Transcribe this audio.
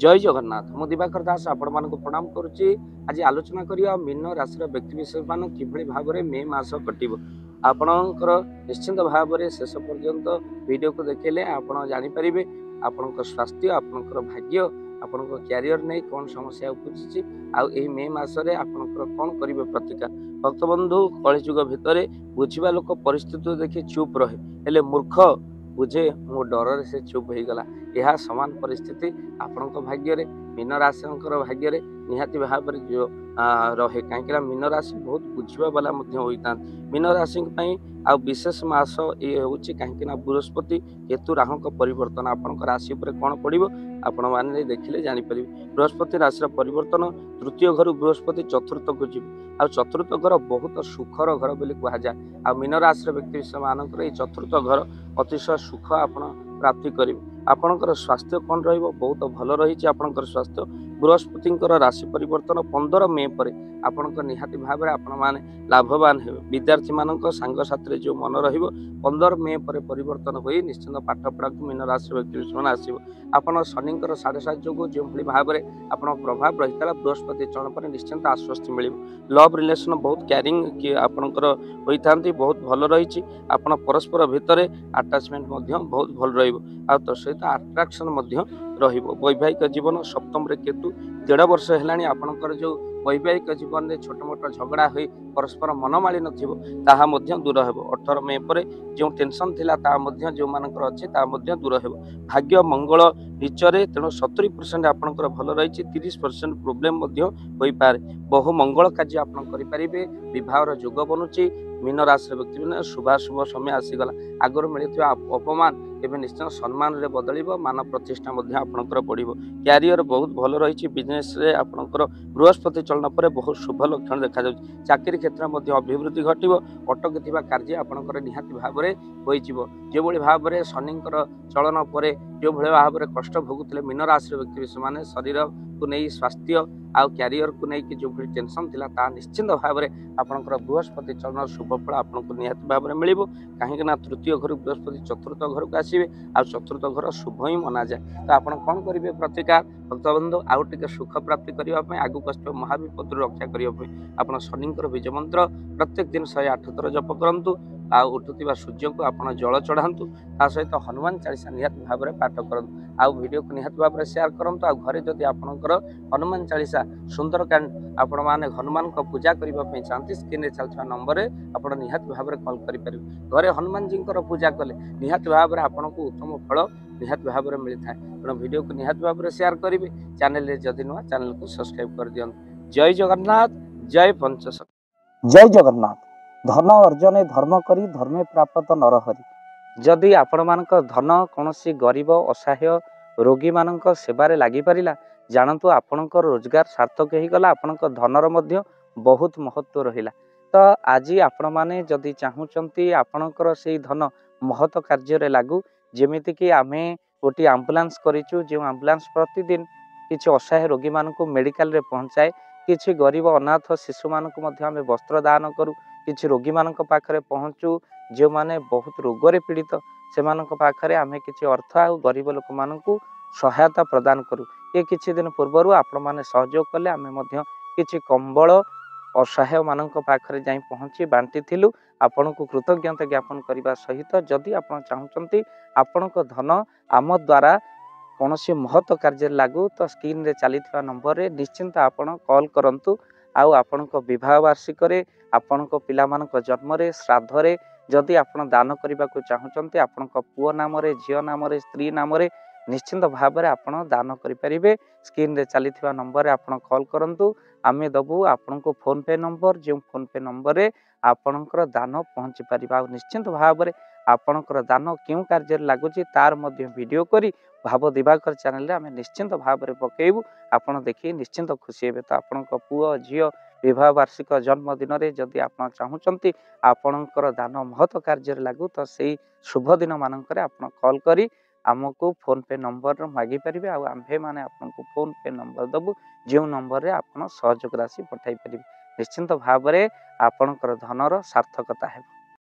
जय जगन्नाथ मु दिवाकर दास आपण मानक प्रणाम करुच्ची। आज आलोचना करिया मीन राशि व्यक्ति विशेष मान किभଳି भाबरे मे मास कटिबो। आपणकर निश्चिंत भाबरे शेष पर्यंत वीडियो को देखले आपण जानि परिबे आपणकर स्वास्थ्य आपणकर भाग्य आपणकर कैरियर नै कोन समस्या उपजिछि आ एही मे मास रे आपणकर कोन करिवे प्रतिकार। भक्त बंधु कलिजुग भितरे बुझिबा लोक परिस्थिति देखि चुप रहे हेले मूर्ख बुझे मो डर से चुप हो गला। यह समान परिस्थिति आपण भाग्य रे मीन राशि भाग्य निहाती भाव जो रहे कहीं मीन राशि बहुत बुझा वाला होता। मीन राशि आ विशेष मास ये हूँ कहीं बृहस्पति केतु राहु परिवर्तन आपण राशि पर कौन पड़ो आपण मैंने देखिले जापर। बृहस्पति राशि परिवर्तन तृतीय घर बृहस्पति चतुर्थ को जी आ चतुर्थ घर बहुत सुखर घर बोली कहुए। आ मीन राशि व्यक्ति विशेष मानकर चतुर्थ घर अतिशय सुख आप प्राप्ति करेंगे। आपणकर स्वास्थ्य कौन बहुत भल रही आपणकर स्वास्थ्य। बृहस्पति राशि परिवर्तन 15 मे पर आपणकर निहाती भाव आपण माने लाभवान हे। विद्यार्थी मानक सांग साथी जो मन रहिबो 15 मे पर परिवर्तन होई निश्चित पाठ पढ़ा को मीन राशि व्यक्ति विशेष आसीबो। आपण शनिकर 7.5 जो जो भली भाव में आपण प्रभाव रही बृहस्पति चरण पर निश्चित आश्वस्ति मिल। लव रिलेशन बहुत कैरिंग कि आपणकर होता बहुत भल रही आपण परस्पर भितर अटैचमेंट बहुत भल रहिबो आ तो सहित अट्राक्शन वैवाहिक जीवन सप्तम रे केतु 1.5 वर्ष है आपणकर जो वैवाहिक जीवन में छोट मोट झगड़ा हो परस्पर मनमालिन ताहा दूर हो। 18 मे पर जो टेंशन थिला जो मानकर अच्छे दूर हो। भाग्य मंगल नीचरे तेणु 70% आपणकर भल रही 30% प्रोब्लेम हो पारे। बहु मंगल कार्य आप करेंगे। विवाहर जोग बनुची मीन राशि व्यक्ति शुभाशुभ समय आसीगला। आगर मिलता अपमान एवं निश्चय सम्मान रे बदल मान प्रतिष्ठा आपणकर पड़ो। कैरियर बहुत भल रही बिजनेस रे आपणकर बृहस्पति चलन पर बहुत शुभ लक्षण देखा जाउछि। चाकरी क्षेत्र में अभिवृद्धि घटिबो। अटकी कार्य आपणकर निहाती भाव में होइजिवो। जो भली भाव में शनिकर चलन पर जो भली भाव में कष्ट भोगुथिले मीन राशि व्यक्ति विशेष माने शरीर को नहीं स्वास्थ्य आ कैरियर को नहीं जो भी टेंशन थिला ता निश्चित भाव में आपणकर बृहस्पति चलन शुभ फल आपको निहाती भाव में मिलिबो। कहीं तृतीय घर बृहस्पति चतुर्थ घर को आसवे आ चतुर्थ घर शुभ ही मना जाए। तो आप कौन करेंगे प्रतिकार भक्त बंधु आउ टे सुख प्राप्ति करने आगू आसो महाविपद रक्षा करने आप शनिकर बीज मंत्र प्रत्येक दिन 108 थर जप करूँ। आ उठुवा सूर्य को आप जल चढ़ातु ता सहित हनुमान चालीसा निहाती भाव में पाठ करूँ। आउ वीडियो को निहाती भाव में शेयर करूँ। आ घरे जदि आपणकर हनुमान चालीसा सुंदरकांड आपण माने हनुमान को पूजा करने चाहती स्क्रीन चलता नंबर आप निहाती भाव में कॉल करेंगे। घरे हनुमान जी पूजा कले निहाती भाव में आपको उत्तम फल निहाती भाव में मिलता है। तेणु वीडियो को निहाती भाव में शेयर करेंगे। चैनल जदि नुआ चैनल को सब्सक्राइब कर दियंतु। जय जगन्नाथ जय पंचशक्ति। जय जगन्नाथ। धन अर्जने धर्म करी धर्मे प्राप्त नरहरि। जदि आपण मानक धन कौन गरीब असहाय रोगी मानक सेवारे लगी पारिला जानतु आपणकर रोजगार सार्थक हो गला। आपणकर धनर मध्य बहुत महत्व रहिला। तो आज आपण माने जदि चाहूचंती आपणकर से धन महत कार्य लागू जेमिति कि आमे गोटे आम्बुलांस करिचु जो आम्बुलांस प्रतिदिन किछि असहाय रोगी मानक मेडिकल रे पहुंचाए। किछि गरीब अनाथ शिशु मानक मध्य आमे वस्त्र दान करू। किछि रोगी मानक पाखरे पहुंचू जो माने बहुत रोगरे पीड़ित से मानक पाखरे आमे किछि अर्थ आ गरीब लोक मानकू सहायता प्रदान करू। ये किछि दिन पूर्व आपण माने सहयोग कले आमे मध्य किछि कंबल असहाय मानक पाखरे जाई पहुंची बांटी थिलु। आपण को कृतज्ञता ज्ञापन करने सहित जदि आप चाहते आपण धन आम द्वारा कौन महत्व कार्य लागू तो स्क्रीन रे चली नंबर रे निश्चिंत आपण कॉल करंतु। आउ आपण विवाह वार्षिक आपण पिला जन्म श्राद्ध रे जदि आपण दान करने को चाहते आपण पुओ नाम झील नाम स्त्री नाम निश्चिंत भाव में आपण दान करें। स्क्रीन रे चली नंबर रे आपण कॉल करंतु। आमे दबु आपण को फोन पे नंबर जो फोन पे नंबर रे आपणकर दान पहुँची पार। निश्चिंत भाव में आपणकर दान क्यों कार्य लगुच तार मध्य वीडियो करी भाव दिवाकर चैनल रे आमे निश्चिंत भाव में पकेबू। आपण देखिए निश्चिंत खुशी हे। तो आपण पुओ झील विवाह वार्षिक जन्मदिन में जदि आप चाहते आपणकर दान महत्व कार्य लागू तो से शुभ दिन मानक कॉल करी आमको फोन पे नंबर मागी पारे। आम्भे माने आपको फोन पे नंबर दबु जो नंबर रे आप सहयोग राशि पठाई पारे। निश्चिंत भाव में आपणकर धनर सार्थकता है।